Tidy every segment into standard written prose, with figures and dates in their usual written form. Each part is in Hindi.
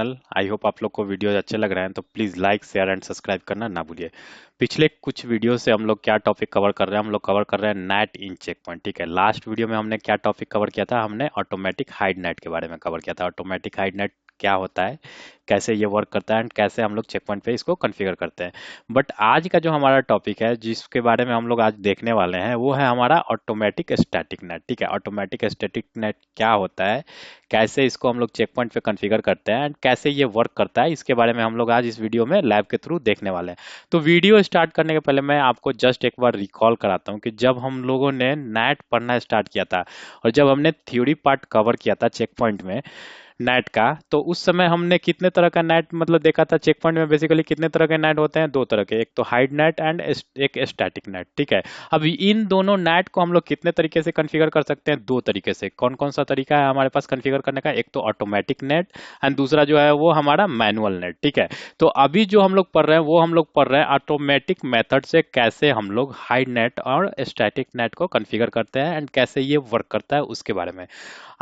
कौशल। आई होप आप लोग को वीडियोज अच्छे लग रहे हैं, तो please like share and subscribe करना ना भूलिए। पिछले कुछ वीडियो से हम लोग क्या टॉपिक कवर कर रहे हैं, हम लोग कवर कर रहे हैं नेट इन चेक पॉइंट। ठीक है, लास्ट वीडियो में हमने क्या टॉपिक कवर किया था, हमने ऑटोमेटिक हाइड नेट के बारे में कवर किया था। ऑटोमेटिक हाइड नेट क्या होता है, कैसे ये वर्क करता है एंड कैसे हम लोग चेक पॉइंट पे इसको कॉन्फ़िगर करते हैं। बट आज का जो हमारा टॉपिक है, जिसके बारे में हम लोग आज देखने वाले हैं, वो है हमारा ऑटोमेटिक स्टैटिक नेट। ठीक है, ऑटोमेटिक स्टैटिक नेट क्या होता है, कैसे इसको हम लोग चेक पॉइंट पे कॉन्फ़िगर करते हैं एंड कैसे ये वर्क करता है, इसके बारे में हम लोग आज इस वीडियो में लैब के थ्रू देखने वाले हैं। तो वीडियो स्टार्ट करने के पहले मैं आपको जस्ट एक बार रिकॉल कराता हूँ कि जब हम लोगों ने नेट पढ़ना स्टार्ट किया था और जब हमने थ्योरी पार्ट कवर किया था चेक पॉइंट में नेट का, तो उस समय हमने कितने तरह का नेट मतलब देखा था। चेक पॉइंट में बेसिकली कितने तरह के नेट होते हैं, दो तरह के, एक तो हाइड नेट एंड एक स्टैटिक नेट। ठीक है, अब इन दोनों नेट को हम लोग कितने तरीके से कॉन्फ़िगर कर सकते हैं, दो तरीके से। कौन कौन सा तरीका है हमारे पास कॉन्फ़िगर करने का, एक तो ऑटोमेटिक नेट एंड दूसरा जो है वो हमारा मैनुअल नेट। ठीक है, तो अभी जो हम लोग पढ़ रहे हैं वो हम लोग पढ़ रहे हैं ऑटोमेटिक मेथड से कैसे हम लोग हाइड नेट और स्टैटिक नेट को कॉन्फ़िगर करते हैं एंड कैसे ये वर्क करता है, उसके बारे में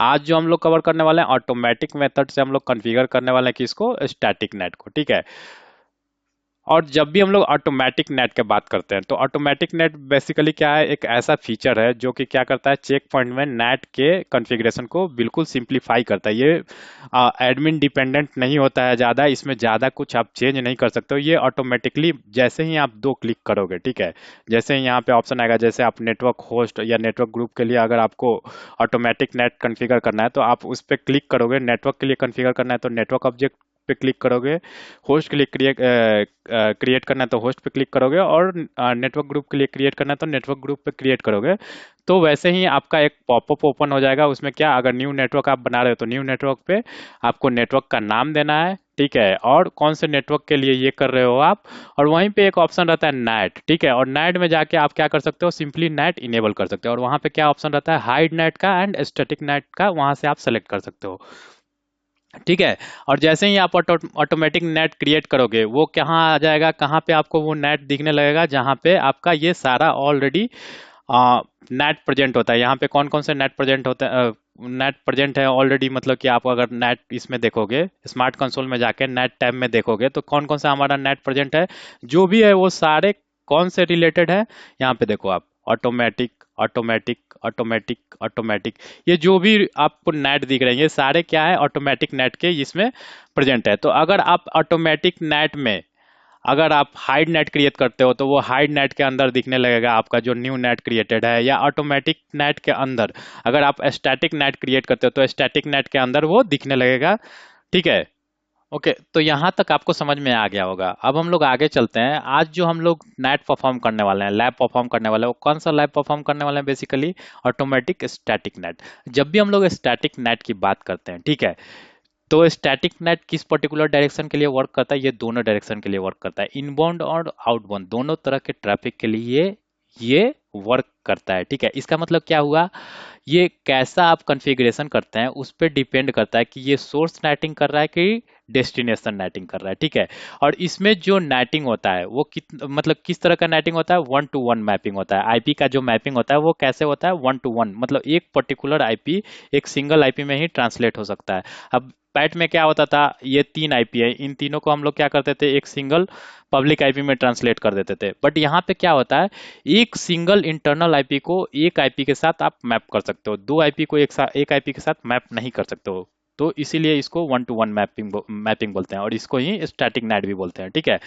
आज जो हम लोग कवर करने वाले हैं। ऑटोमेटिक मेथड से हम लोग कॉन्फ़िगर करने वाले हैं किसको, स्टैटिक नेट को। ठीक है, और जब भी हम लोग ऑटोमेटिक नेट की बात करते हैं, तो ऑटोमेटिक नेट बेसिकली क्या है, एक ऐसा फीचर है जो कि क्या करता है, चेक पॉइंट में नेट के कॉन्फ़िगरेशन को बिल्कुल सिंप्लीफाई करता है। ये एडमिन डिपेंडेंट नहीं होता है ज़्यादा, इसमें ज़्यादा कुछ आप चेंज नहीं कर सकते हो। ये ऑटोमेटिकली जैसे ही आप दो क्लिक करोगे, ठीक है, जैसे ही यहाँ पे ऑप्शन आएगा, जैसे आप नेटवर्क होस्ट या नेटवर्क ग्रुप के लिए अगर आपको ऑटोमेटिक नेट कॉन्फ़िगर करना है, तो आप उस पर क्लिक करोगे। नेटवर्क के लिए कॉन्फ़िगर करना है तो नेटवर्क ऑब्जेक्ट पे क्लिक करोगे, होस्ट के लिए क्रिएट करना है तो होस्ट पे क्लिक करोगे, और नेटवर्क ग्रुप के लिए क्रिएट करना है तो नेटवर्क ग्रुप पे क्रिएट करोगे। तो वैसे ही आपका एक पॉपअप ओपन हो जाएगा। उसमें क्या, अगर न्यू नेटवर्क आप बना रहे हो तो न्यू नेटवर्क पे आपको नेटवर्क का नाम देना है। ठीक है, और कौन से नेटवर्क के लिए ये कर रहे हो आप, और वहीं पे एक ऑप्शन रहता है नेट। ठीक है, और नेट में जाके आप क्या कर सकते हो, सिंपली नेट इनेबल कर सकते हो, और वहाँ पे क्या ऑप्शन रहता है, हाइड नेट का एंड स्टैटिक नेट का, वहाँ से आप सेलेक्ट कर सकते हो। ठीक है, और जैसे ही आप ऑटोमेटिक नेट क्रिएट करोगे, वो कहाँ आ जाएगा, कहाँ पे आपको वो नेट दिखने लगेगा, जहाँ पे आपका ये सारा ऑलरेडी नेट प्रेजेंट होता है। यहाँ पे कौन कौन से नेट प्रेजेंट होते हैं, नेट प्रेजेंट है ऑलरेडी, मतलब कि आप अगर नेट इसमें देखोगे, स्मार्ट कंसोल में जाके नेट टैब में देखोगे, तो कौन कौन सा हमारा नेट प्रेजेंट है, जो भी है वो सारे कौन से रिलेटेड है। यहाँ पे देखो आप, ऑटोमेटिक ऑटोमेटिक ऑटोमेटिक ऑटोमेटिक, ये जो भी आपको नेट दिख रहे हैं, ये सारे क्या है, ऑटोमेटिक नेट के इसमें प्रेजेंट है। तो अगर आप ऑटोमेटिक नेट में अगर आप हाइड नेट क्रिएट करते हो, तो वो हाइड नेट के अंदर दिखने लगेगा आपका जो न्यू नेट क्रिएटेड है, या ऑटोमेटिक नेट के अंदर अगर आप स्टैटिक नेट क्रिएट करते हो तो स्टैटिक नेट के अंदर वो दिखने लगेगा। ठीक है, ओके, तो यहाँ तक आपको समझ में आ गया होगा। अब हम लोग आगे चलते हैं। आज जो हम लोग नेट परफॉर्म करने वाले हैं, लैब परफॉर्म करने वाले हैं, वो कौन सा लैब परफॉर्म करने वाले हैं, बेसिकली ऑटोमेटिक स्टैटिक नेट। जब भी हम लोग स्टैटिक नेट की बात करते हैं, ठीक है, तो स्टैटिक नेट किस पर्टिकुलर डायरेक्शन के लिए वर्क करता है, ये दोनों डायरेक्शन के लिए वर्क करता है, इनबाउंड और आउटबाउंड दोनों तरह के ट्रैफिक के लिए ये वर्क करता है। ठीक है, इसका मतलब क्या हुआ, ये कैसा आप कॉन्फ़िगरेशन करते हैं उस पर डिपेंड करता है कि ये सोर्स नेटिंग कर रहा है कि डेस्टिनेशन नेटिंग कर रहा है। ठीक है, और इसमें जो नेटिंग होता है वो मतलब किस तरह का नेटिंग होता है, वन टू वन मैपिंग होता है। आईपी का जो मैपिंग होता है वो कैसे होता है, वन टू वन, मतलब एक पर्टिकुलर आईपी एक सिंगल आईपी में ही ट्रांसलेट हो सकता है। अब पैट में क्या होता था, ये तीन आईपी है, इन तीनों को हम लोग क्या करते थे, एक सिंगल पब्लिक आईपी में ट्रांसलेट कर देते थे। बट यहाँ पे क्या होता है, एक सिंगल इंटरनल आईपी को एक आईपी के साथ आप मैप कर सकते हो, दो आईपी को एक आईपी के साथ मैप नहीं कर सकते हो। तो इसीलिए इसको one two one mapping mapping बोलते हैं, और इसको ही स्टैटिक नेट भी बोलते हैं। ठीक है,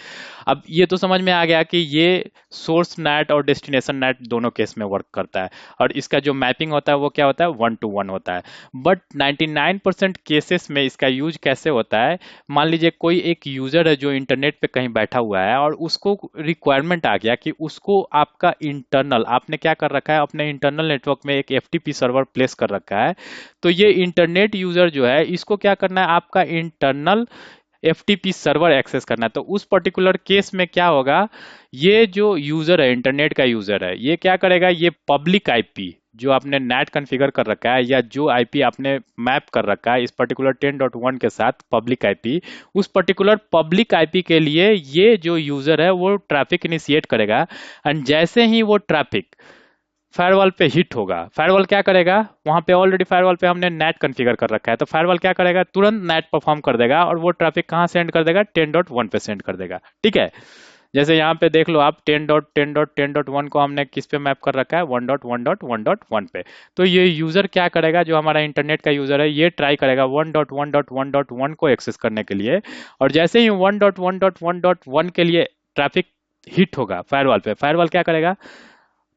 अब ये तो समझ में आ गया कि ये सोर्स नेट और डेस्टिनेशन नेट दोनों केस में वर्क करता है, और इसका जो मैपिंग होता है वो क्या होता है, वन टू वन होता है। बट 99% केसेस में इसका यूज कैसे होता है, मान लीजिए कोई एक यूजर है जो इंटरनेट पे कहीं बैठा हुआ है, और उसको रिक्वायरमेंट आ गया कि उसको आपका इंटरनल, आपने क्या कर रखा है, अपने इंटरनल नेटवर्क में एक एफटीपी सर्वर प्लेस कर रखा है। तो ये इंटरनेट यूजर जो है, इसको क्या करना है, आपका इंटरनल एफटीपी सर्वर एक्सेस करना है। तो उस पर्टिकुलर केस में क्या होगा, ये जो यूजर है, इंटरनेट का यूजर है, ये क्या करेगा, ये पब्लिक आईपी जो आपने नेट कॉन्फ़िगर कर रखा है, या जो आईपी आपने मैप कर रखा है इस पर्टिकुलर 10.1 के साथ पब्लिक आईपी, उस पर्टिकुलर पब्लिक आईपी के लिए ये जो यूजर है वो ट्रैफिक इनिशिएट करेगा। एंड जैसे ही वो ट्रैफिक फायरवॉल पे हिट होगा। फायरवॉल क्या करेगा, वहां पे ऑलरेडी फायरवॉल पे हमने नेट कॉन्फ़िगर कर रखा है, तो फायरवॉल क्या करेगा, तुरंत नेट परफॉर्म कर देगा और वो ट्रैफिक कहाँ सेंड कर देगा, 10.1 पे सेंड कर देगा। ठीक है, जैसे यहाँ पे देख लो आप 10.10.10.1 को हमने किस पे मैप कर रखा है, 1.1.1.1 पे। तो ये यूजर क्या करेगा, जो हमारा इंटरनेट का यूजर है, ये ट्राई करेगा 1.1.1.1 को एक्सेस करने के लिए, और जैसे ही 1.1.1.1 के लिए ट्रैफिक हिट होगा फायरवॉल पे, फायरवॉल क्या करेगा,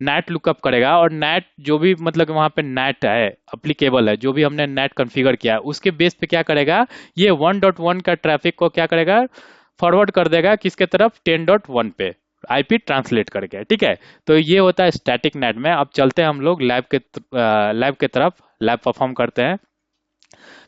नेट लुकअप करेगा, और नेट जो भी मतलब कि वहाँ पे नेट है, अप्लीकेबल है, जो भी हमने नेट कॉन्फ़िगर किया है, उसके बेस पे क्या करेगा, ये 1.1 का ट्रैफिक को क्या करेगा, फॉरवर्ड कर देगा किसके तरफ, 10.1 पे, आईपी ट्रांसलेट करके। ठीक है, तो ये होता है स्टैटिक नेट में। अब चलते हैं हम लोग लैब के तरफ, लैब परफॉर्म करते हैं।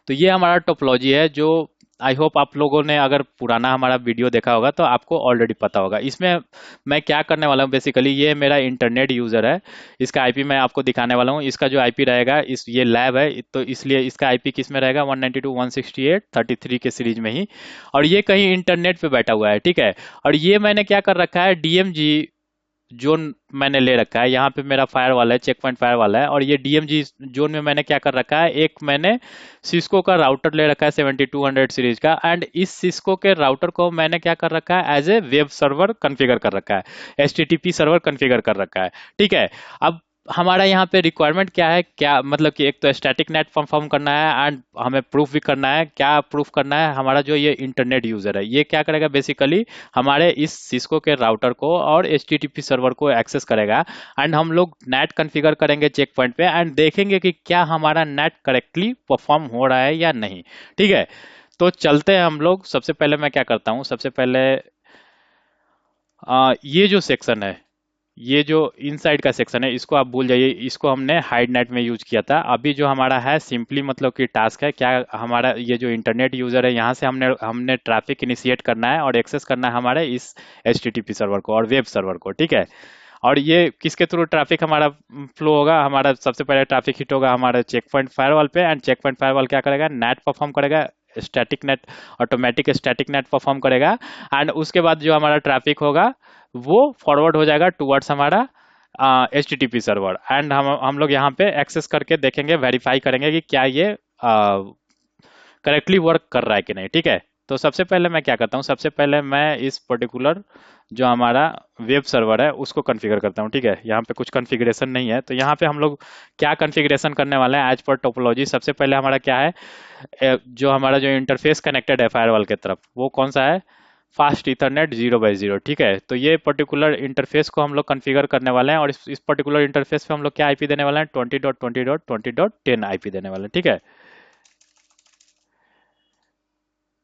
तो ये हमारा टोपोलॉजी है, जो आई होप आप लोगों ने अगर पुराना हमारा वीडियो देखा होगा तो आपको ऑलरेडी पता होगा। इसमें मैं क्या करने वाला हूँ, बेसिकली ये मेरा इंटरनेट यूज़र है, इसका आईपी मैं आपको दिखाने वाला हूँ। इसका जो आईपी रहेगा, इस ये लैब है तो इसलिए इसका आईपी किस में रहेगा, 192.168.33 के सीरीज में ही, और ये कहीं इंटरनेट पे बैठा हुआ है। ठीक है, और ये मैंने क्या कर रखा है, डीएमजी जोन मैंने ले रखा है, यहाँ पे मेरा फायर वाला है, चेक पॉइंट फायर वाला है, और ये डीएमजी जोन में मैंने क्या कर रखा है, एक मैंने सिस्को का राउटर ले रखा है 7200 सीरीज का, एंड इस सिस्को के राउटर को मैंने क्या कर रखा है, as a web server configure कर रखा है, एचटीटीपी सर्वर कॉन्फ़िगर कर रखा है। ठीक है, अब हमारा यहाँ पे रिक्वायरमेंट क्या है, क्या मतलब कि एक तो स्टैटिक नेट परफॉर्म करना है, एंड हमें प्रूफ भी करना है। क्या प्रूफ करना है, हमारा जो ये इंटरनेट यूजर है, ये क्या करेगा, बेसिकली हमारे इस सिस्को के राउटर को और एचटीटीपी सर्वर को एक्सेस करेगा, एंड हम लोग नेट कॉन्फ़िगर करेंगे चेक पॉइंट पे, एंड देखेंगे कि क्या हमारा नेट करेक्टली परफॉर्म हो रहा है या नहीं। ठीक है, तो चलते हैं हम लोग। सबसे पहले मैं क्या करता हूँ, सबसे पहले ये जो सेक्शन है, ये जो इनसाइड का सेक्शन है, इसको आप भूल जाइए, इसको हमने हाइड नेट में यूज किया था। अभी जो हमारा है सिंपली मतलब कि टास्क है क्या, हमारा ये जो इंटरनेट यूजर है, यहाँ से हमने हमने ट्रैफिक इनिशिएट करना है और एक्सेस करना है हमारे इस एचटीटीपी सर्वर को और वेब सर्वर को। ठीक है, और ये किसके थ्रू ट्रैफिक हमारा फ्लो होगा, हमारा सबसे पहले ट्रैफिक हिट होगा हमारे चेक पॉइंट फायरवॉल पे, एंड चेक पॉइंट फायरवॉल क्या करेगा, नेट परफॉर्म करेगा, static net, automatic static net perform करेगा, एंड उसके बाद जो हमारा ट्रैफिक होगा वो फॉरवर्ड हो जाएगा टुवर्ड्स हमारा H T T P server, and हम लोग यहाँ पे एक्सेस करके देखेंगे, वेरीफाई करेंगे कि क्या ये करेक्टली वर्क कर रहा है कि नहीं। ठीक है, तो सबसे पहले मैं क्या करता हूँ, सबसे पहले मैं इस पर्टिकुलर जो हमारा वेब सर्वर है उसको कॉन्फ़िगर करता हूँ। ठीक है, यहाँ पे कुछ कॉन्फ़िगरेशन नहीं है, तो यहाँ पे हम लोग क्या कॉन्फ़िगरेशन करने वाले हैं एज पर टोपोलॉजी। सबसे पहले हमारा क्या है, जो हमारा जो इंटरफेस कनेक्टेड है फायरवॉल के तरफ, वो कौन सा है, फास्ट इथरनेट 0/0। ठीक है, तो ये पर्टिकुलर इंटरफेस को हम लोग कॉन्फ़िगर करने वाले हैं, और इस पर्टिकुलर इंटरफेस पे हम लोग क्या आईपी देने वाले हैं, 20.20.20.10 आईपी देने वाले हैं। ठीक है,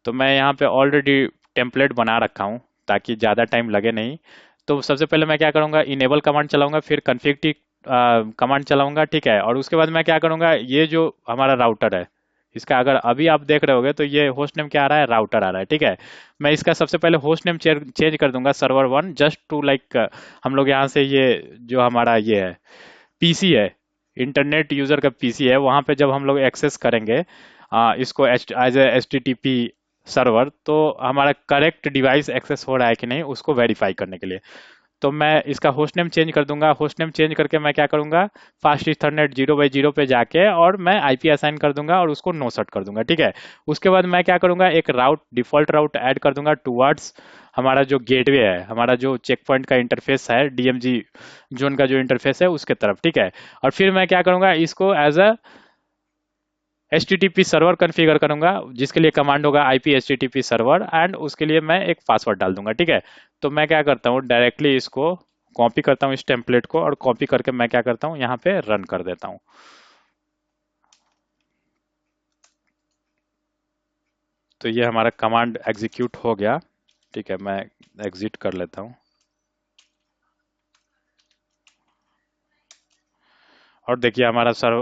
तो मैं यहाँ पे ऑलरेडी टेम्पलेट बना रखा हूँ ताकि ज़्यादा टाइम लगे नहीं। तो सबसे पहले मैं क्या करूँगा, इनेबल कमांड चलाऊंगा, फिर कन्फिग टी कमांड चलाऊंगा। ठीक है, और उसके बाद मैं क्या करूँगा, ये जो हमारा राउटर है, इसका अगर अभी आप देख रहे होगे तो ये होस्ट नेम क्या आ रहा है, राउटर आ रहा है। ठीक है, मैं इसका सबसे पहले होस्ट नेम चेंज कर दूंगा सर्वर 1, जस्ट टू लाइक हम लोग यहाँ से ये जो हमारा ये है पीसी है, इंटरनेट यूजर का पीसी है, वहां पे जब हम लोग एक्सेस करेंगे इसको as H T T P server, तो हमारा करेक्ट डिवाइस एक्सेस हो रहा है कि नहीं उसको वेरीफाई करने के लिए, तो मैं इसका होस्ट नेम चेंज कर दूंगा। होस्ट नेम चेंज करके मैं क्या करूंगा, फास्ट इथरनेट 0/0 पे जाके और मैं आईपी असाइन कर दूंगा और उसको नो सेट कर दूंगा। ठीक है, उसके बाद मैं क्या करूंगा, एक राउट, डिफॉल्ट राउट ऐड कर दूंगा टूवर्ड्स हमारा जो गेटवे है, हमारा जो चेक पॉइंट का इंटरफेस है, डीएमजी जोन का जो इंटरफेस है उसके तरफ। ठीक है, और फिर मैं क्या करूंगा, इसको as uh H T T P server configure करूंगा, जिसके लिए कमांड होगा IP H T T P server, and उसके लिए मैं एक पासवर्ड डाल दूंगा। ठीक है, तो मैं क्या करता हूँ, डायरेक्टली इसको कॉपी करता हूँ इस टेम्पलेट को, और कॉपी करके मैं क्या करता हूँ, यहाँ पे रन कर देता हूँ। तो ये हमारा कमांड एग्जीक्यूट हो गया। ठीक है, मैं एग्जिट कर लेता हूँ, और देखिए हमारा sir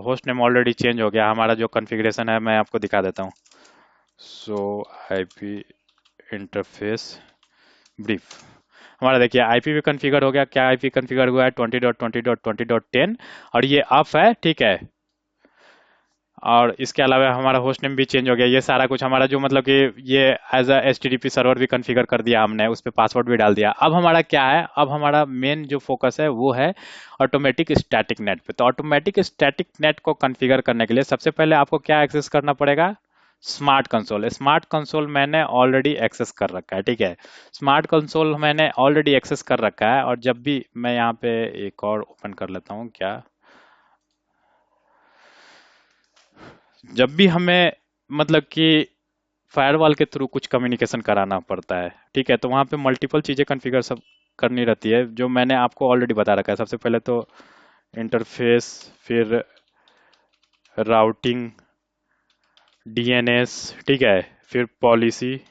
host name already change हो गया। हमारा जो कॉन्फ़िगरेशन है मैं आपको दिखा देता हूँ। सो आईपी इंटरफेस ब्रीफ, हमारा देखिए आईपी भी कॉन्फ़िगर हो गया। क्या आईपी कॉन्फ़िगर हुआ है, 20.20.20.10, और ये अप है। ठीक है, और इसके अलावा हमारा होस्ट नेम भी चेंज हो गया। ये सारा कुछ हमारा जो मतलब कि ये एज अ HTTP सर्वर भी कॉन्फ़िगर कर दिया हमने, उस पे पासवर्ड भी डाल दिया। अब हमारा क्या है, अब हमारा मेन जो फोकस है वो है ऑटोमेटिक स्टैटिक नेट पे। तो ऑटोमेटिक स्टैटिक नेट को कॉन्फ़िगर करने के लिए सबसे पहले आपको क्या एक्सेस करना पड़ेगा, स्मार्ट कंसोल। स्मार्ट कंसोल मैंने ऑलरेडी एक्सेस कर रखा है, ठीक है। स्मार्ट कंसोल मैंने ऑलरेडी एक्सेस कर रखा है, और जब भी मैं यहाँ पे एक और ओपन कर लेता हूँ, क्या, जब भी हमें मतलब कि फायरवॉल के थ्रू कुछ कम्युनिकेशन कराना पड़ता है, ठीक है, तो वहाँ पे मल्टीपल चीज़ें कॉन्फ़िगर सब करनी रहती है, जो मैंने आपको ऑलरेडी बता रखा है। सबसे पहले तो इंटरफेस, फिर राउटिंग, DNS, ठीक है, फिर पॉलिसी,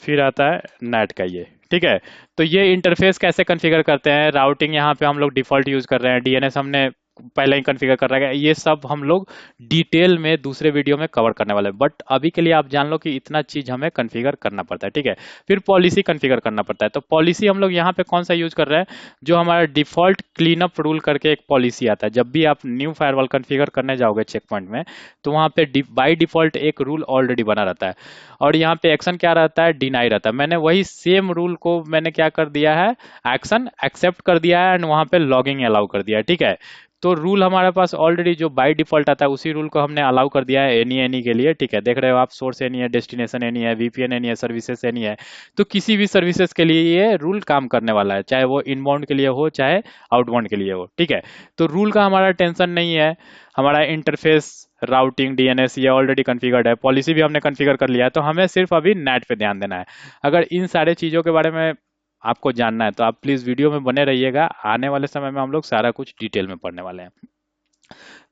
फिर आता है नेट का ये, ठीक है। तो ये इंटरफेस कैसे कॉन्फ़िगर करते हैं, राउटिंग यहाँ पे हम लोग डिफ़ॉल्ट यूज़ कर रहे हैं, DNS हमने पहले ही कॉन्फ़िगर कर रखा है, ये सब हम लोग डिटेल में दूसरे वीडियो में कवर करने वाले हैं। बट अभी के लिए आप जान लो कि इतना चीज़ हमें कॉन्फ़िगर करना पड़ता है, ठीक है। फिर पॉलिसी कॉन्फ़िगर करना पड़ता है। तो पॉलिसी हम लोग यहाँ पे कौन सा यूज़ कर रहे हैं, जो हमारा डिफ़ॉल्ट क्लीनअप रूल करके एक पॉलिसी आता है। जब भी आप न्यू फायरवॉल कॉन्फ़िगर करने जाओगे चेक पॉइंट में, तो वहाँ पे बाई डिफ़ॉल्ट एक रूल ऑलरेडी बना रहता है, और यहाँ पे एक्शन क्या रहता है, डिनाई रहता है। मैंने वही सेम रूल को मैंने क्या कर दिया है, एक्शन एक्सेप्ट कर दिया है, एंड वहाँ पे लॉगिंग अलाउ कर दिया है, ठीक है। तो रूल हमारे पास ऑलरेडी जो बाय डिफॉल्ट आता है, उसी रूल को हमने अलाउ कर दिया है एनी एनी के लिए, ठीक है। देख रहे हो आप, सोर्स एनी है, डेस्टिनेशन एनी है, VPN एनी है, सर्विसेज एनी है। तो किसी भी सर्विसेज के लिए ये रूल काम करने वाला है, चाहे वो इनबाउंड के लिए हो, चाहे आउटबाउंड के लिए हो, ठीक है। तो रूल का हमारा टेंशन नहीं है। हमारा इंटरफेस, राउटिंग, DNS ये ऑलरेडी कॉन्फ़िगर्ड है, पॉलिसी भी हमने कॉन्फ़िगर कर लिया है, तो हमें सिर्फ अभी नेट पे ध्यान देना है। अगर इन सारे चीज़ों के बारे में आपको जानना है तो आप प्लीज़ वीडियो में बने रहिएगा, आने वाले समय में हम लोग सारा कुछ डिटेल में पढ़ने वाले हैं।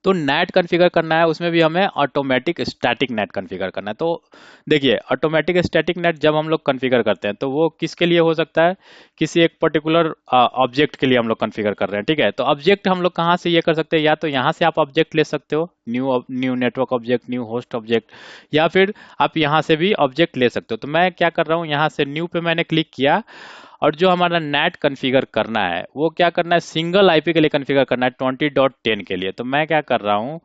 तो नेट कॉन्फ़िगर करना है, उसमें भी हमें ऑटोमेटिक स्टैटिक नेट कॉन्फ़िगर करना है। तो देखिए, ऑटोमेटिक स्टैटिक नेट जब हम लोग कॉन्फ़िगर करते हैं तो वो किसके लिए हो सकता है, किसी एक पर्टिकुलर ऑब्जेक्ट के लिए हम लोग कॉन्फ़िगर कर रहे हैं, ठीक है। तो ऑब्जेक्ट हम लोग कहाँ से ये कर सकते हैं, या तो यहाँ से आप ऑब्जेक्ट ले सकते हो, new new network object, new host object, या फिर आप यहाँ से भी ऑब्जेक्ट ले सकते हो। तो मैं क्या कर रहा हूँ, यहाँ से न्यू पे मैंने क्लिक किया, और जो हमारा नेट कॉन्फ़िगर करना है वो क्या करना है, सिंगल आईपी के लिए कॉन्फ़िगर करना है, 20.10 के लिए। तो मैं क्या कर रहा हूँ,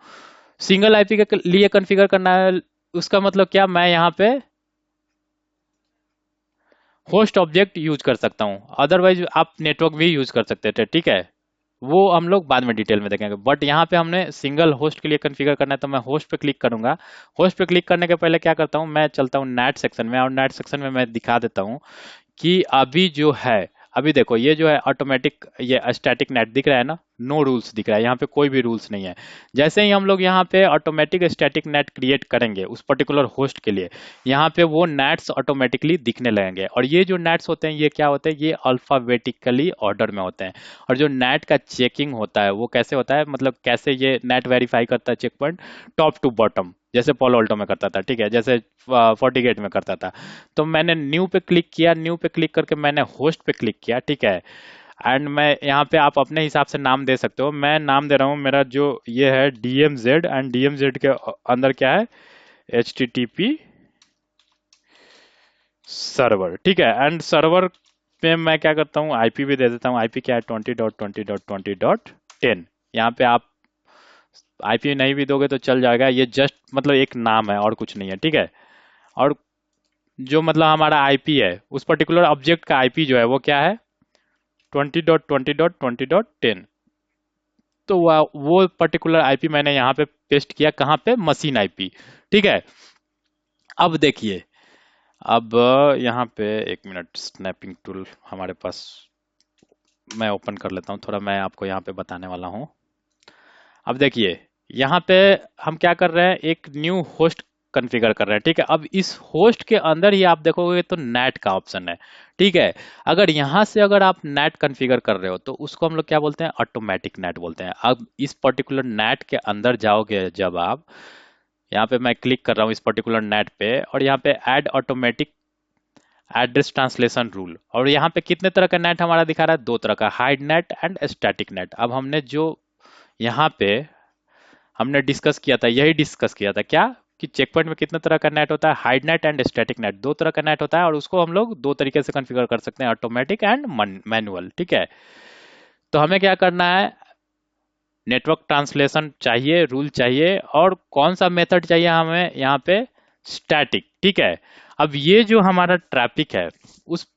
सिंगल आईपी के लिए कॉन्फ़िगर करना है। उसका मतलब क्या, मैं यहाँ पे होस्ट ऑब्जेक्ट यूज कर सकता हूँ, अदरवाइज आप नेटवर्क भी यूज कर सकते थे, ठीक है। वो हम लोग बाद में डिटेल में देखेंगे, बट यहाँ पे हमने सिंगल होस्ट के लिए कॉन्फ़िगर करना है, तो मैं होस्ट पे क्लिक करूंगा। होस्ट पे क्लिक करने के पहले क्या करता हूँ, मैं चलता हूँ नेट सेक्शन में, और नेट सेक्शन में मैं दिखा देता हूँ कि अभी जो है, अभी देखो ये जो है ऑटोमेटिक, ये स्टैटिक नेट दिख रहा है ना, नो रूल्स दिख रहा है, यहाँ पे कोई भी रूल्स नहीं है। जैसे ही हम लोग यहाँ पे ऑटोमेटिक स्टैटिक नेट क्रिएट करेंगे उस पर्टिकुलर होस्ट के लिए, यहाँ पे वो नेट्स ऑटोमेटिकली दिखने लगेंगे। और ये जो नेट्स होते हैं ये क्या होते हैं, ये अल्फाबेटिकली ऑर्डर में होते हैं। और जो नेट का चेकिंग होता है वो कैसे होता है, मतलब कैसे ये नेट वेरीफाई करता है check point, top to bottom, जैसे पॉलो अल्टो में करता था, ठीक है, जैसे फोर्टिगेट में करता था। तो मैंने न्यू पे क्लिक किया, न्यू पे क्लिक करके मैंने होस्ट पे क्लिक किया, ठीक है। एंड मैं यहाँ पे, आप अपने हिसाब से नाम दे सकते हो, मैं नाम दे रहा हूँ, मेरा जो ये है DMZ, एंड DMZ के अंदर क्या है, HTTP सर्वर, ठीक है। एंड सर्वर पे मैं क्या करता हूँ, IP भी दे देता हूँ। IP क्या है, 20.20.20.10। यहाँ पे आप IP नहीं भी दोगे तो चल जाएगा, ये जस्ट मतलब एक नाम है और कुछ नहीं है, ठीक है। और जो मतलब हमारा आईपी है, उस पर्टिकुलर ऑब्जेक्ट का आईपी जो है वो क्या है, 20.20.20.10। तो वो पर्टिकुलर आईपी मैंने यहाँ पे पेस्ट किया, कहाँ पे, मशीन आईपी, ठीक है। अब देखिए, अब यहाँ पे एक मिनट, स्नैपिंग टूल हमारे पास मैं ओपन कर लेता हूँ, थोड़ा मैं आपको यहाँ पे बताने वाला हूँ। अब देखिए, यहाँ पे हम क्या कर रहे हैं, एक न्यू होस्ट कॉन्फ़िगर कर रहे हैं, ठीक है। अब इस होस्ट के अंदर ही आप देखोगे तो नेट का ऑप्शन है, ठीक है। अगर यहाँ से अगर आप नेट कॉन्फ़िगर कर रहे हो तो उसको हम लोग क्या बोलते हैं, ऑटोमेटिक नेट बोलते हैं। अब इस पर्टिकुलर नेट के अंदर जाओगे जब आप, यहाँ पे मैं क्लिक कर रहा हूँ इस पर्टिकुलर नेट पे, और यहाँ पे add automatic address translation rule, और यहाँ पे कितने तरह का नेट हमारा दिखा रहा है, दो तरह का, hide net and static net. अब हमने जो यहाँ पे हमने डिस्कस किया था, यही डिस्कस किया था क्या, कि चेक पॉइंट में कितने तरह का नेट होता है, hide net and static net, दो तरह का नेट होता है, और उसको हम लोग दो तरीके से कॉन्फ़िगर कर सकते हैं, ऑटोमेटिक एंड मैनुअल, ठीक है। तो हमें क्या करना है, नेटवर्क ट्रांसलेशन चाहिए, रूल चाहिए, और कौन सा मेथड चाहिए हमें यहाँ पे, स्टैटिक। ठीक है। अब ये जो हमारा ट्रैफिक है, उस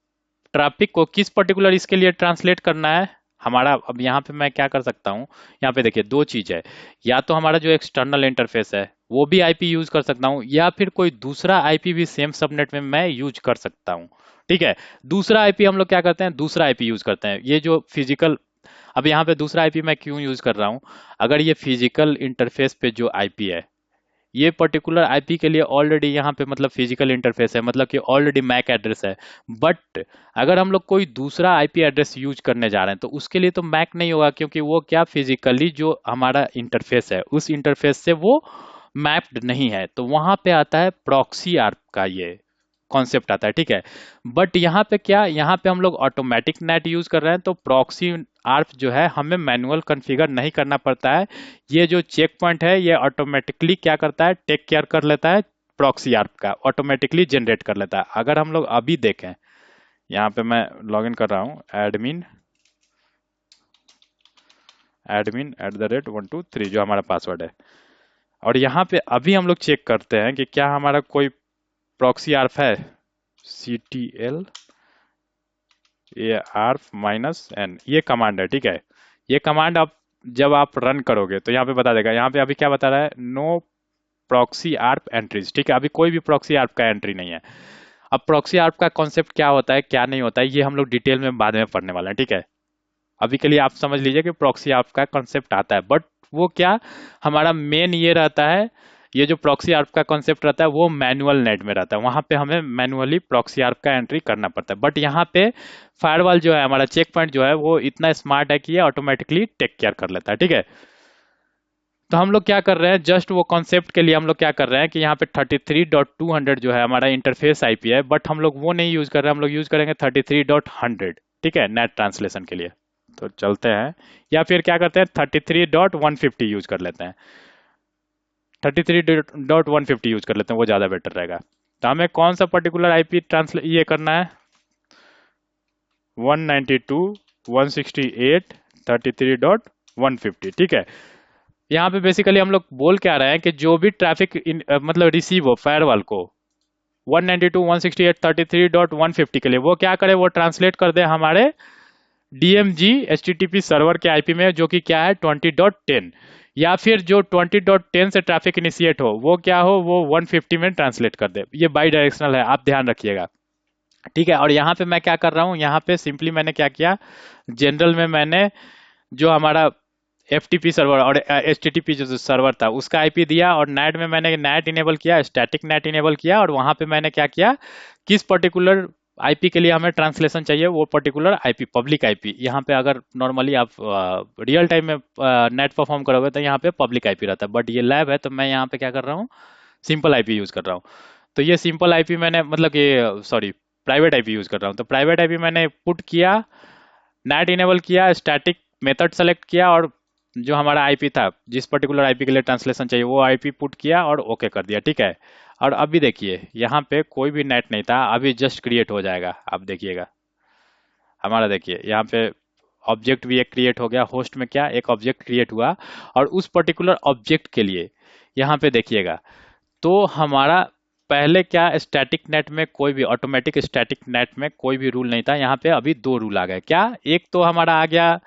ट्रैफिक को किस पर्टिकुलर इसके लिए ट्रांसलेट करना है हमारा। अब यहाँ पे मैं क्या कर सकता हूँ, यहाँ पे देखिए दो चीज है, या तो हमारा जो एक्सटर्नल इंटरफेस है वो भी आईपी यूज कर सकता हूँ, या फिर कोई दूसरा आईपी भी सेम सबनेट में मैं यूज कर सकता हूँ। ठीक है। दूसरा आईपी हम लोग क्या करते हैं, दूसरा आईपी यूज करते हैं, ये जो फिजिकल। अब यहाँ पे दूसरा आईपी मैं क्यों यूज कर रहा हूँ, अगर ये फिजिकल इंटरफेस पे जो आईपी है, ये पर्टिकुलर आईपी के लिए ऑलरेडी यहाँ पे मतलब फिजिकल इंटरफेस है, मतलब कि ऑलरेडी मैक एड्रेस है। बट अगर हम लोग कोई दूसरा आईपी एड्रेस यूज करने जा रहे हैं तो उसके लिए तो मैक नहीं होगा, क्योंकि वो क्या फिजिकली जो हमारा इंटरफेस है उस इंटरफेस से वो मैप्ड नहीं है। तो वहां पे आता है प्रॉक्सी आर्प का ये कॉन्सेप्ट आता है। ठीक है। बट यहाँ पे क्या, यहाँ पे हम लोग ऑटोमेटिक नेट यूज कर रहे हैं, तो प्रॉक्सी आर्प जो है हमें मैनुअल कॉन्फ़िगर नहीं करना पड़ता है। ये जो चेक पॉइंट है ये ऑटोमेटिकली क्या करता है, टेक केयर कर लेता है, प्रॉक्सी आर्प का ऑटोमेटिकली जनरेट कर लेता है। अगर हम लोग अभी देखें, यहाँ पे मैं लॉगिन कर रहा हूँ, एडमिन एडमिन @123 जो हमारा पासवर्ड है, और यहाँ पे अभी हम लोग चेक करते हैं कि क्या हमारा कोई प्रॉक्सी आर्प है। CTL ARP-N ये कमांड है। ठीक है। ये कमांड आप जब आप रन करोगे तो यहाँ पे बता देगा, यहाँ पे अभी क्या बता रहा है, नो प्रॉक्सी आर्प एंट्रीज। ठीक है। अभी कोई भी प्रॉक्सी आर्प का एंट्री नहीं है। अब प्रॉक्सी आर्प का कॉन्सेप्ट क्या होता है, क्या नहीं होता है, ये हम लोग डिटेल में बाद में पढ़ने वाले हैं। ठीक है। अभी के लिए आप समझ लीजिए कि प्रॉक्सी आर्प का कॉन्सेप्ट आता है, बट वो क्या, हमारा मेन ये रहता है, ये जो प्रॉक्सी आर्प का कॉन्सेप्ट रहता है वो मैनुअल नेट में रहता है, वहां पे हमें मैनुअली प्रॉक्सी आर्प का एंट्री करना पड़ता है। बट यहाँ पे फायरवॉल जो है, हमारा चेक पॉइंट जो है, वो इतना स्मार्ट है कि ये ऑटोमेटिकली टेक केयर कर लेता है। ठीक है। तो हम लोग क्या कर रहे हैं, जस्ट वो कॉन्सेप्ट के लिए हम लोग क्या कर रहे हैं कि यहाँ पे 33.200 जो है हमारा इंटरफेस आईपी है, बट हम लोग वो नहीं यूज कर रहे हैं, हम लोग यूज करेंगे 33.100। ठीक है, नेट ट्रांसलेशन के लिए। तो चलते हैं, या फिर क्या करते हैं 33.150 यूज कर लेते हैं, 33.150 यूज कर लेते हैं, वो ज़्यादा बेटर रहेगा। तो हमें कौन सा पर्टिकुलर आईपी ट्रांसले ये करना है, 192.168.33.150। ठीक है। यहाँ पे बेसिकली हम लोग बोल क्या रहे हैं कि जो भी ट्रैफिक मतलब रिसीव हो फायरवॉल को 192.168.33.150 के लिए, वो क्या करे, वो ट्रांसलेट कर दे हमारे DMG HTTP सर्वर के आईपी में, जो कि क्या है 20.10, या फिर जो 20.10 से ट्रैफिक इनिशिएट हो वो क्या हो, वो 150 में ट्रांसलेट कर दे। ये बाई डायरेक्शनल है, आप ध्यान रखिएगा। ठीक है। और यहाँ पे मैं क्या कर रहा हूँ, यहाँ पे सिंपली मैंने क्या किया, जनरल में मैंने जो हमारा FTP सर्वर और HTTP जो सर्वर था उसका आईपी दिया, और नेट में मैंने नेट इनेबल किया, स्टैटिक नेट इनेबल किया, और वहां पे मैंने क्या किया, किस पर्टिकुलर आईपी के लिए हमें ट्रांसलेशन चाहिए वो पर्टिकुलर आईपी, पब्लिक आईपी। यहाँ पे अगर नॉर्मली आप रियल टाइम में नेट परफॉर्म करोगे तो यहाँ पे पब्लिक आईपी रहता है, बट ये लैब है तो मैं यहाँ पे क्या कर रहा हूँ, सिंपल आईपी यूज कर रहा हूँ। तो ये सिंपल आईपी मैंने मतलब कि सॉरी प्राइवेट आईपी यूज कर रहा हूँ। तो प्राइवेट आईपी मैंने पुट किया, नेट इनेबल किया, स्टैटिक मेथड सेलेक्ट किया, और जो हमारा आईपी था जिस पर्टिकुलर आईपी के लिए ट्रांसलेशन चाहिए वो आईपी पुट किया और ओके कर दिया। ठीक है। और अभी देखिए यहाँ पे कोई भी नेट नहीं था, अभी जस्ट क्रिएट हो जाएगा, आप देखिएगा हमारा, देखिए यहाँ पे ऑब्जेक्ट भी एक क्रिएट हो गया, होस्ट में क्या एक ऑब्जेक्ट क्रिएट हुआ, और उस पर्टिकुलर ऑब्जेक्ट के लिए यहाँ पे देखिएगा, तो हमारा पहले क्या स्टैटिक नेट में कोई भी ऑटोमेटिक स्टैटिक नेट में कोई भी रूल नहीं था, यहाँ पे अभी दो रूल आ गए। क्या, एक तो हमारा आ गया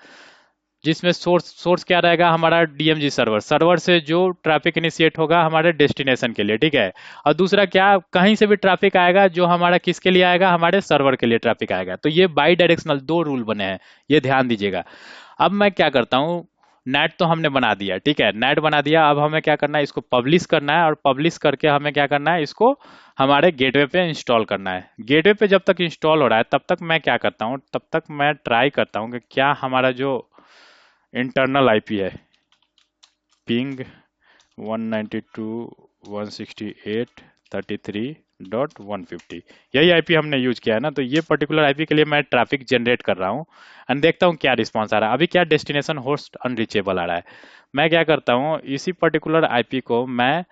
जिसमें सोर्स क्या रहेगा, हमारा DMG सर्वर, सर्वर से जो ट्रैफिक इनिशिएट होगा हमारे डेस्टिनेशन के लिए। ठीक है। और दूसरा क्या, कहीं से भी ट्रैफिक आएगा जो हमारा किसके लिए आएगा, हमारे सर्वर के लिए ट्रैफिक आएगा। तो ये बाई डायरेक्शनल दो रूल बने हैं, ये ध्यान दीजिएगा। अब मैं क्या करता हूँ, नेट तो हमने बना दिया, ठीक है, नेट बना दिया, अब हमें क्या करना है, इसको पब्लिश करना है, और पब्लिश करके हमें क्या करना है, इसको हमारे गेटवे पे इंस्टॉल करना है। गेटवे पे जब तक इंस्टॉल हो रहा है तब तक मैं क्या करता हूँ, तब तक मैं ट्राई करता हूँ कि क्या हमारा जो इंटरनल आईपी है, पिंग 192.168.33.150, यही आईपी हमने यूज किया है ना। तो ये पर्टिकुलर आईपी के लिए मैं ट्रैफिक जनरेट कर रहा हूँ, एंड देखता हूँ क्या रिस्पॉन्स आ रहा है। अभी क्या डेस्टिनेशन होस्ट अनरीचेबल आ रहा है। मैं क्या करता हूँ, इसी पर्टिकुलर आईपी को मैं,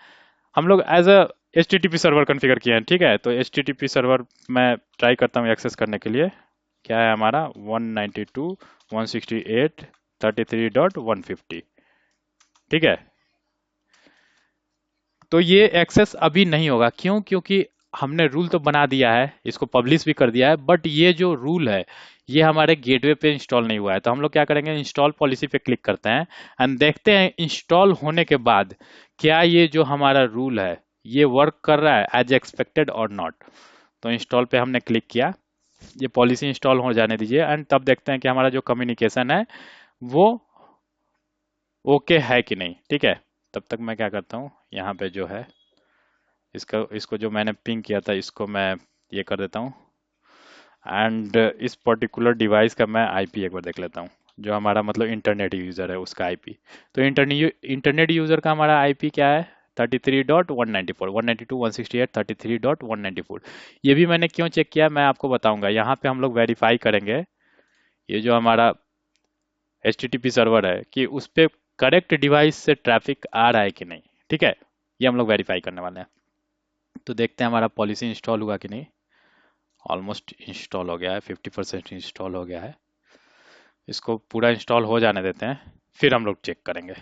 हम लोग as uh HTTP server configure किए हैं। ठीक है। तो HTTP सर्वर मैं ट्राई करता हूँ एक्सेस करने के लिए, क्या है हमारा 192.168.33.150। ठीक है। तो ये एक्सेस अभी नहीं होगा, क्यों? क्योंकि हमने रूल तो बना दिया है, इसको पब्लिश भी कर दिया है, बट ये जो रूल है ये हमारे गेटवे पे इंस्टॉल नहीं हुआ है। तो हम लोग क्या करेंगे, इंस्टॉल पॉलिसी पे क्लिक करते हैं एंड देखते हैं इंस्टॉल होने के बाद क्या ये जो हमारा रूल है ये वर्क कर रहा है एज एक्सपेक्टेड और नॉट। तो इंस्टॉल पे हमने क्लिक किया, ये पॉलिसी इंस्टॉल हो जाने दीजिए एंड तब देखते हैं कि हमारा जो कम्युनिकेशन है वो ओके है कि नहीं। ठीक है, तब तक मैं क्या करता हूँ, यहाँ पे जो है इसका इसको जो मैंने पिंग किया था इसको मैं ये कर देता हूँ एंड इस पर्टिकुलर डिवाइस का मैं आईपी एक बार देख लेता हूँ, जो हमारा मतलब इंटरनेट यूज़र है उसका आईपी। तो इंटरनेट यूज़र का हमारा आईपी क्या है, 33.194 192.168.33.194। ये भी मैंने क्यों चेक किया मैं आपको बताऊंगा। यहाँ पे हम लोग वेरीफाई करेंगे ये जो हमारा HTTP सर्वर है कि उस पे करेक्ट डिवाइस से ट्रैफिक आ रहा है कि नहीं। ठीक है, ये हम लोग वेरीफाई करने वाले हैं। तो देखते हैं हमारा पॉलिसी इंस्टॉल हुआ कि नहीं। ऑलमोस्ट इंस्टॉल हो गया है, 50% इंस्टॉल हो गया है। इसको पूरा इंस्टॉल हो जाने देते हैं, फिर हम लोग चेक करेंगे।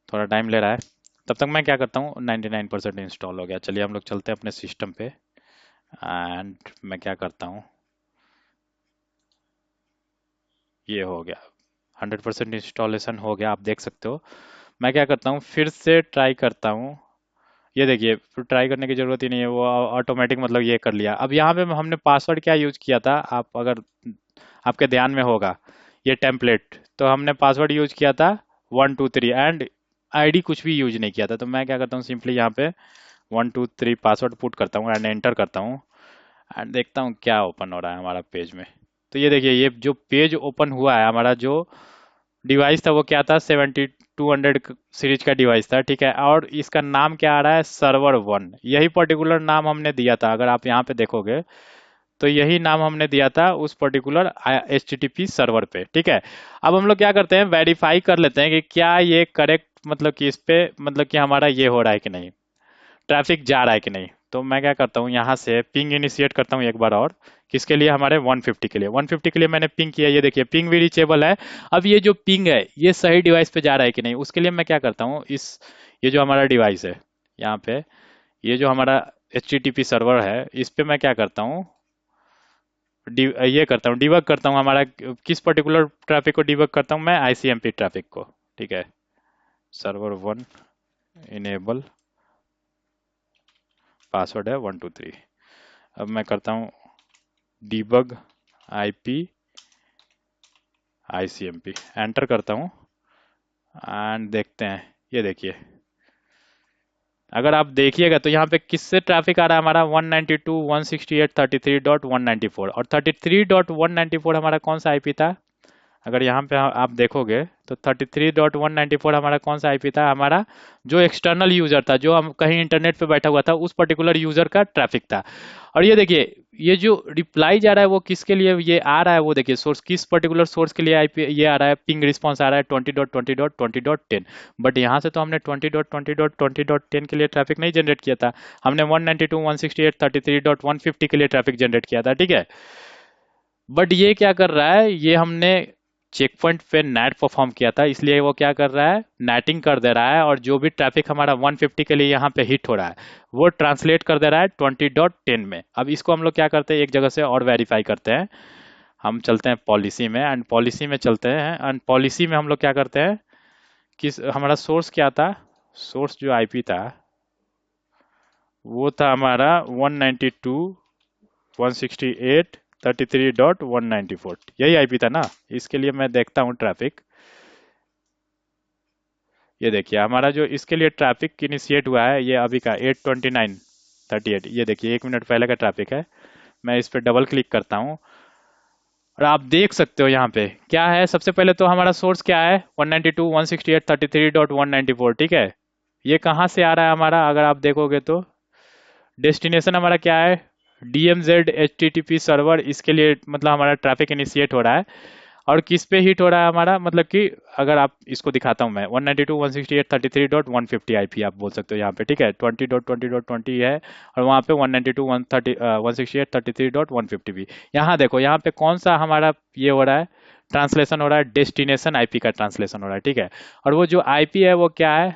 थोड़ा टाइम ले रहा है, तब तक मैं क्या करता हूँ, 99% इंस्टॉल हो गया। चलिए हम लोग चलते हैं अपने सिस्टम पे एंड मैं क्या करता हूँ, ये हो गया 100% इंस्टॉलेशन हो गया, आप देख सकते हो। मैं क्या करता हूँ, फिर से ट्राई करता हूँ। ये देखिए, फिर ट्राई करने की जरूरत ही नहीं है, वो ऑटोमेटिक मतलब ये कर लिया। अब यहाँ पे हमने पासवर्ड क्या यूज किया था, आप अगर आपके ध्यान में होगा, ये टेम्पलेट तो हमने पासवर्ड यूज किया था 123 एंड आईडी कुछ भी यूज नहीं किया था। तो मैं क्या करता हूँ, सिंपली यहाँ पे 123 पासवर्ड पुट करता हूँ एंड एंटर करता हूँ एंड देखता हूँ क्या ओपन हो रहा है हमारा पेज में। तो ये देखिए, ये जो पेज ओपन हुआ है, हमारा जो डिवाइस था वो क्या था, 7200 सीरीज का डिवाइस था। ठीक है, और इसका नाम क्या आ रहा है, सर्वर वन। यही पर्टिकुलर नाम हमने दिया था, अगर आप यहाँ पे देखोगे तो यही नाम हमने दिया था उस पर्टिकुलर HTTP सर्वर पे। ठीक है, अब हम लोग क्या करते हैं, वेरीफाई कर लेते हैं कि क्या ये करेक्ट मतलब कि इस पे मतलब कि हमारा ये हो रहा है कि नहीं, ट्रैफिक जा रहा है कि नहीं। तो मैं क्या करता हूँ, यहाँ से पिंग इनिशिएट करता हूँ एक बार और, किसके लिए, हमारे 150 के लिए। 150 के लिए मैंने पिंग किया, ये देखिए पिंग भी रीचेबल है। अब ये जो पिंग है ये सही डिवाइस पे जा रहा है कि नहीं, उसके लिए मैं क्या करता हूँ, इस ये जो हमारा डिवाइस है यहाँ पे, ये जो हमारा HTTP सर्वर है, इस पे मैं क्या करता हूँ, ये करता हूँ, डिबग करता हूँ हमारा किस पर्टिकुलर ट्रैफिक को डिबग करता हूँ मैं, ICMP ट्रैफिक को। ठीक है, सर्वर वन इनेबल, पासवर्ड है 123। अब मैं करता हूँ debug IP ICMP, एंटर करता हूँ एंड देखते हैं। ये देखिए, अगर आप देखिएगा तो यहाँ पे किससे ट्रैफिक आ रहा है हमारा, 192.168.33.194, और 33.194 हमारा कौन सा आईपी था, अगर यहाँ पे आप देखोगे तो 33.194 हमारा कौन सा आईपी था, हमारा जो एक्सटर्नल यूजर था, जो हम कहीं इंटरनेट पे बैठा हुआ था, उस पर्टिकुलर यूजर का ट्रैफिक था। और ये देखिए, ये जो रिप्लाई जा रहा है वो किसके लिए ये आ रहा है, वो देखिए सोर्स, किस पर्टिकुलर सोर्स के लिए आईपी ये आ रहा है, पिंग रिस्पॉन्स आ रहा है 20.20.20.10। बट यहाँ से तो हमने 20.20.20.10 के लिए ट्रैफिक नहीं जनरेट किया था, हमने 192.168.33.150 के लिए ट्रैफिक जनरेट किया था। ठीक है, बट ये क्या कर रहा है, ये हमने चेक पॉइंट पे नेट परफॉर्म किया था, इसलिए वो क्या कर रहा है, नेटिंग कर दे रहा है, और जो भी ट्रैफिक हमारा 150 के लिए यहाँ पे हिट हो रहा है वो ट्रांसलेट कर दे रहा है 20.10 में। अब इसको हम लोग क्या करते हैं, एक जगह से और वेरीफाई करते हैं। हम चलते हैं पॉलिसी में एंड पॉलिसी में चलते हैं एंड पॉलिसी में हम लोग क्या करते हैं, किस हमारा सोर्स क्या था, सोर्स जो आईपी था वो था हमारा 192.168.33.194, यही आईपी था ना। इसके लिए मैं देखता हूँ ट्रैफिक, ये देखिए हमारा जो इसके लिए ट्रैफिक इनिशिएट हुआ है ये अभी का 8:29:38, ये देखिए 1 मिनट पहले का ट्रैफिक है। मैं इस पर डबल क्लिक करता हूँ और आप देख सकते हो यहाँ पे क्या है, सबसे पहले तो हमारा सोर्स क्या है, 192.168.33.194। ठीक है, ये कहाँ से आ रहा है हमारा, अगर आप देखोगे तो डेस्टिनेशन हमारा क्या है, DMZ HTTP सर्वर, इसके लिए मतलब हमारा ट्रैफिक इनिशिएट हो रहा है। और किस पे हिट हो रहा है हमारा, मतलब कि अगर आप इसको दिखाता हूँ मैं, 192.168.33.150 आईपी आप बोल सकते हो यहाँ पे, ठीक है, 20.20.20 है, और वहाँ पे 192.168.33.150 भी। यहाँ देखो, यहाँ पे कौन सा हमारा ये हो रहा है, ट्रांसलेशन हो रहा है, डेस्टिनेशन आईपी का ट्रांसलेशन हो रहा है, ठीक है। और वो जो आईपी है वो क्या है,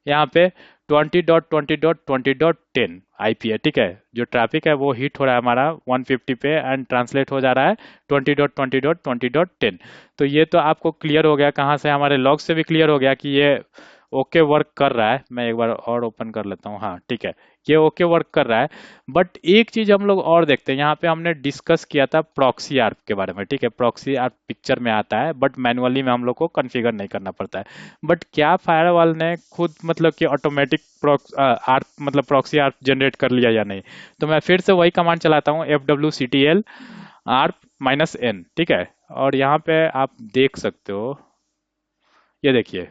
यहाँ पे 20.20.20.10 आईपी है, ठीक है। जो ट्रैफिक है वो हिट हो रहा है हमारा 150 पे, एंड ट्रांसलेट हो जा रहा है 20.20.20.10। तो ये तो आपको क्लियर हो गया, कहाँ से, हमारे लॉग से भी क्लियर हो गया कि ये ओके वर्क कर रहा है। मैं एक बार और ओपन कर लेता हूँ, हाँ ठीक है, ये ओके वर्क कर रहा है। बट एक चीज हम लोग और देखते हैं, यहाँ पे हमने डिस्कस किया था प्रॉक्सी आर्प के बारे में, ठीक है। प्रॉक्सी आर्प पिक्चर में आता है, बट मैनुअली में हम लोग को कॉन्फ़िगर नहीं करना पड़ता है। बट क्या फायरवॉल ने खुद मतलब कि ऑटोमेटिक आर्प मतलब प्रॉक्सी आर्प जनरेट कर लिया या नहीं। तो मैं फिर से वही कमांड चलाता हूँ, FWCTL आर्प -n, ठीक है। और यहाँ पे आप देख सकते हो, ये देखिए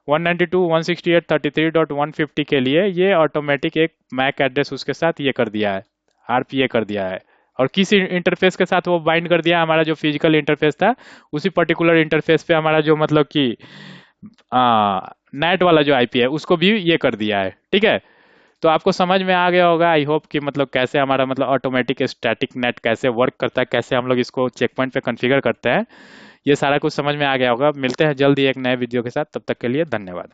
192.168.33.150 के लिए ये ऑटोमेटिक एक मैक एड्रेस उसके साथ ये कर दिया है, आरपी ये कर दिया है। और किस इंटरफेस के साथ वो बाइंड कर दिया, हमारा जो फिजिकल इंटरफेस था उसी पर्टिकुलर इंटरफेस पे हमारा जो मतलब कि नेट वाला जो आईपी है उसको भी ये कर दिया है, ठीक है। तो आपको समझ में आ गया होगा, आई होप कि मतलब कैसे हमारा मतलब ऑटोमेटिक स्टैटिक नेट कैसे वर्क करता है, कैसे हम लोग इसको चेक पॉइंट पे कॉन्फ़िगर करते हैं, ये सारा कुछ समझ में आ गया होगा। मिलते हैं जल्दी एक नए वीडियो के साथ, तब तक के लिए धन्यवाद।